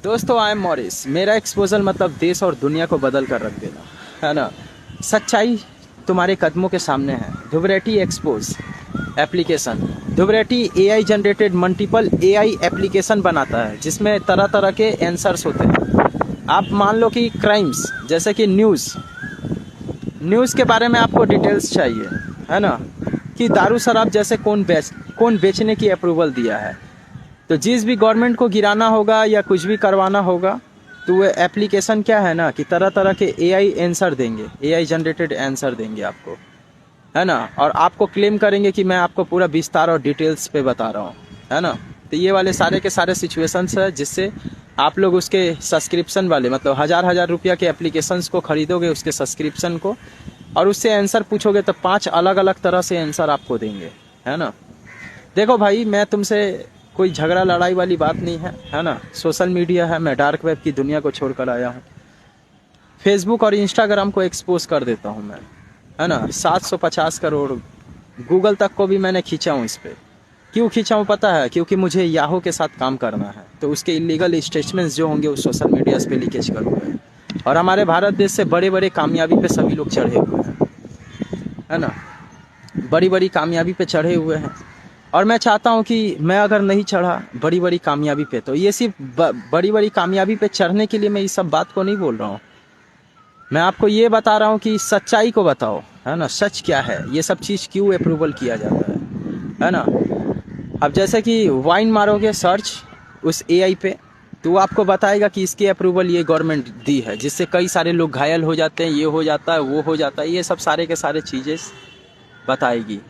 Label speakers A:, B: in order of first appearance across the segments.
A: दोस्तों I am Morris. मेरा एक्सपोजल मतलब देश और दुनिया को बदल कर रख देना, है ना। सच्चाई तुम्हारे कदमों के सामने है। धुबरेटी एक्सपोज एप्लीकेशन। धुबरेटी AI generated multiple AI application बनाता है जिसमें तरह तरह के आंसर्स होते हैं। आप मान लो कि क्राइम्स जैसे कि न्यूज़ के बारे में आपको डिटेल्स चाहिए, है ना, कि दारू शराब जैसे कौन बेचने की अप्रूवल दिया है। तो जिस भी गवर्नमेंट को गिराना होगा या कुछ भी करवाना होगा तो वो एप्लीकेशन क्या है ना कि तरह तरह के एआई आंसर देंगे, एआई जनरेटेड आंसर देंगे आपको, है ना। और आपको क्लेम करेंगे कि मैं आपको पूरा विस्तार और डिटेल्स पे बता रहा हूँ, है ना। तो ये वाले सारे के सारे सिचुएशंस है जिससे आप लोग उसके सब्सक्रिप्शन वाले मतलब हजार रुपया के एप्लीकेशंस को खरीदोगे, उसके सब्सक्रिप्शन को, और उससे आंसर पूछोगे तो 5 अलग अलग तरह से आंसर आपको देंगे, है ना। देखो भाई, मैं तुमसे कोई झगड़ा लड़ाई वाली बात नहीं है ना। सोशल मीडिया है, मैं डार्क वेब की दुनिया को छोड़कर आया हूँ। फेसबुक और इंस्टाग्राम को एक्सपोज कर देता हूँ मैं, है ना। 750 करोड़ गूगल तक को भी मैंने खींचा हूँ इस पर। क्यों खींचा हूँ पता है? क्योंकि मुझे याहू के साथ काम करना है, तो उसके इलीगल स्टेटमेंट्स जो होंगे वो सोशल मीडिया पे लीकेज करूँगा। और हमारे भारत देश से बड़े बड़े कामयाबी पे सभी लोग चढ़े हुए हैं, है ना। बड़ी बड़ी कामयाबी पे चढ़े हुए हैं और मैं चाहता हूं कि मैं अगर नहीं चढ़ा बड़ी बड़ी कामयाबी पे, तो ये सिर्फ बड़ी बड़ी कामयाबी पे चढ़ने के लिए मैं इस सब बात को नहीं बोल रहा हूँ। मैं आपको ये बता रहा हूँ कि सच्चाई को बताओ, है ना। सच क्या है, ये सब चीज़ क्यों अप्रूवल किया जाता है ना। अब जैसे कि वाइन मारोगे सर्च उस एआई पे तो वो आपको बताएगा कि इसकी अप्रूवल ये गवर्नमेंट दी है, जिससे कई सारे लोग घायल हो जाते हैं, ये हो जाता है, वो हो जाता है, ये सब सारे के सारे चीज़ें बताएगी,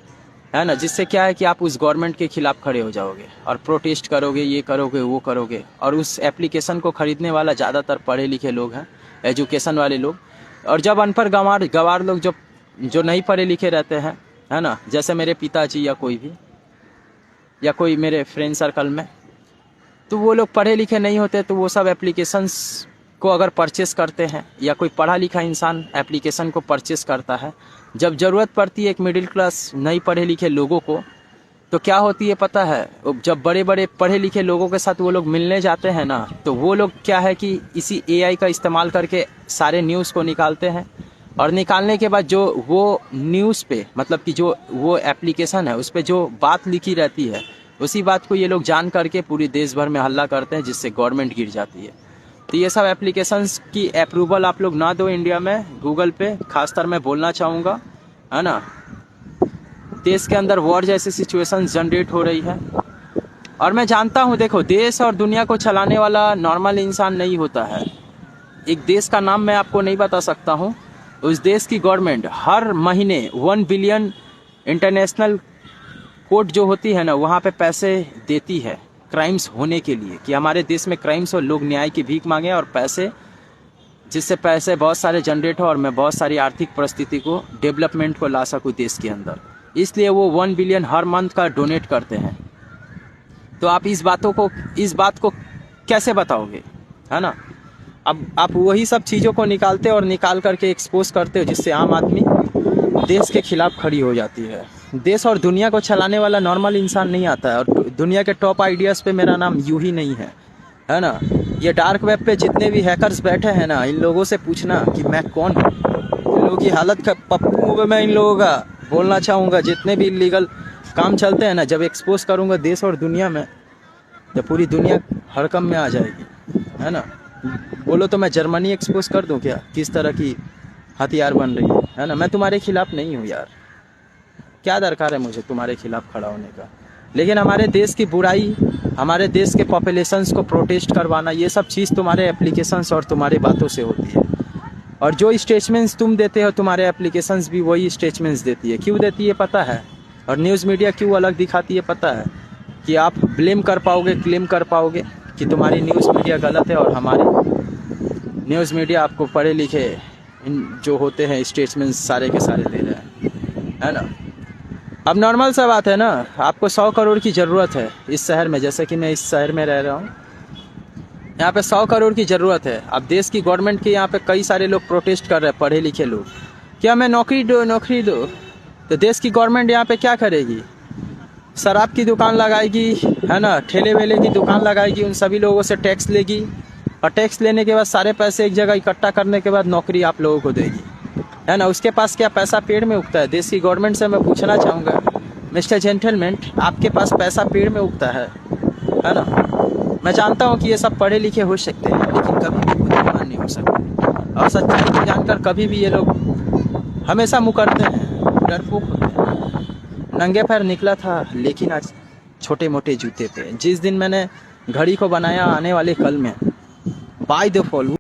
A: है ना। जिससे क्या है कि आप उस गवर्नमेंट के खिलाफ खड़े हो जाओगे और प्रोटेस्ट करोगे, ये करोगे, वो करोगे। और उस एप्लीकेशन को खरीदने वाला ज़्यादातर पढ़े लिखे लोग हैं, एजुकेशन वाले लोग। और जब अनपढ़ गंवार लोग जो नहीं पढ़े लिखे रहते हैं, है ना, जैसे मेरे पिताजी या कोई भी, या कोई मेरे फ्रेंड सर्कल में, तो वो लोग पढ़े लिखे नहीं होते, तो वो सब एप्लीकेशंस को अगर परचेस करते हैं, या कोई पढ़ा लिखा इंसान एप्लीकेशन को परचेस करता है, जब ज़रूरत पड़ती है एक मिडिल क्लास नहीं पढ़े लिखे लोगों को, तो क्या होती है पता है? जब बड़े बड़े पढ़े लिखे लोगों के साथ वो लोग मिलने जाते हैं ना, तो वो लोग क्या है कि इसी एआई का इस्तेमाल करके सारे न्यूज़ को निकालते हैं। और निकालने के बाद जो वो न्यूज़ पे मतलब कि जो वो एप्लीकेशन है उस पर जो बात लिखी रहती है, उसी बात को ये लोग जान करके पूरी देश भर में हल्ला करते हैं, जिससे गवर्नमेंट गिर जाती है। तो ये सब एप्लीकेशंस की अप्रूवल आप लोग ना दो इंडिया में, गूगल पे खासकर मैं बोलना चाहूँगा, है ना। देश के अंदर वॉर जैसी सिचुएशन जनरेट हो रही है और मैं जानता हूँ, देखो, देश और दुनिया को चलाने वाला नॉर्मल इंसान नहीं होता है। एक देश का नाम मैं आपको नहीं बता सकता हूँ। उस देश की गवर्नमेंट हर महीने 1 बिलियन इंटरनेशनल कोर्ट जो होती है ना, वहाँ पे पैसे देती है क्राइम्स होने के लिए, कि हमारे देश में क्राइम्स हो, लोग न्याय की भीख मांगे और पैसे, जिससे पैसे बहुत सारे जनरेट हो और मैं बहुत सारी आर्थिक परिस्थिति को, डेवलपमेंट को ला सकूँ देश के अंदर। इसलिए वो 1 बिलियन हर मंथ का डोनेट करते हैं। तो आप इस बात को कैसे बताओगे, है ना। अब आप वही सब चीज़ों को निकालते और निकाल करके एक्सपोज करते हो, जिससे आम आदमी देश के खिलाफ खड़ी हो जाती है। देश और दुनिया को चलाने वाला नॉर्मल इंसान नहीं आता है। और दुनिया के टॉप आइडियाज़ पे मेरा नाम यूं ही नहीं है ना। ये डार्क वेब पे जितने भी हैकर्स बैठे हैं ना, इन लोगों से पूछना कि मैं कौन हूँ। इन लोगों की हालत पप्पू मैं इन लोगों का बोलना चाहूँगा। जितने भी इलीगल काम चलते हैं ना, जब एक्सपोज करूँगा देश और दुनिया में, जब पूरी दुनिया हड़कंप में आ जाएगी, है ना। बोलो तो मैं जर्मनी एक्सपोज कर दूं क्या, किस तरह की हथियार बन रही है ना। मैं तुम्हारे खिलाफ नहीं हूँ यार, क्या दरकार है मुझे तुम्हारे खिलाफ खड़ा होने का। लेकिन हमारे देश की बुराई, हमारे देश के पॉपुलेशंस को प्रोटेस्ट करवाना, ये सब चीज़ तुम्हारे एप्लीकेशंस और तुम्हारी बातों से होती है। और जो स्टेटमेंट्स तुम देते हो, तुम्हारे एप्लीकेशंस भी वही स्टेटमेंट्स देती है। क्यों देती है पता है? और न्यूज़ मीडिया क्यों अलग दिखाती है पता है? कि आप ब्लेम कर पाओगे, क्लेम कर पाओगे कि तुम्हारी न्यूज़ मीडिया गलत है और हमारी न्यूज़ मीडिया आपको पढ़े लिखे जो होते हैं स्टेटमेंट्स सारे के सारे दे रहे हैं, है ना। अब नॉर्मल सा बात है ना, आपको 100 करोड़ की ज़रूरत है इस शहर में, जैसे कि मैं इस शहर में रह रहा हूँ, यहाँ पे 100 करोड़ की ज़रूरत है। अब देश की गवर्नमेंट के यहाँ पे कई सारे लोग प्रोटेस्ट कर रहे हैं, पढ़े लिखे लोग, क्या मैं नौकरी दो। तो देश की गवर्नमेंट यहाँ पे क्या करेगी? शराब की दुकान लगाएगी, है ना, ठेले वेले की दुकान लगाएगी, उन सभी लोगों से टैक्स लेगी, और टैक्स लेने के बाद सारे पैसे एक जगह इकट्ठा करने के बाद नौकरी आप लोगों को देगी, है ना। उसके पास क्या पैसा पेड़ में उगता है? देश की गवर्नमेंट से मैं पूछना चाहूँगा, मिस्टर जेंटलमैन, आपके पास पैसा पेड़ में उगता है ना। मैं जानता हूँ कि ये सब पढ़े लिखे हो सकते हैं, लेकिन कभी भी बुद्धिमान नहीं हो सकते, और सच्चाई को जानकर कभी भी ये लोग हमेशा मुकरते हैं, डरपोक होते हैं। नंगे पैर निकला था, लेकिन आज छोटे मोटे जूते पे। जिस दिन मैंने घड़ी को बनाया आने वाले कल में, बाय द फॉलो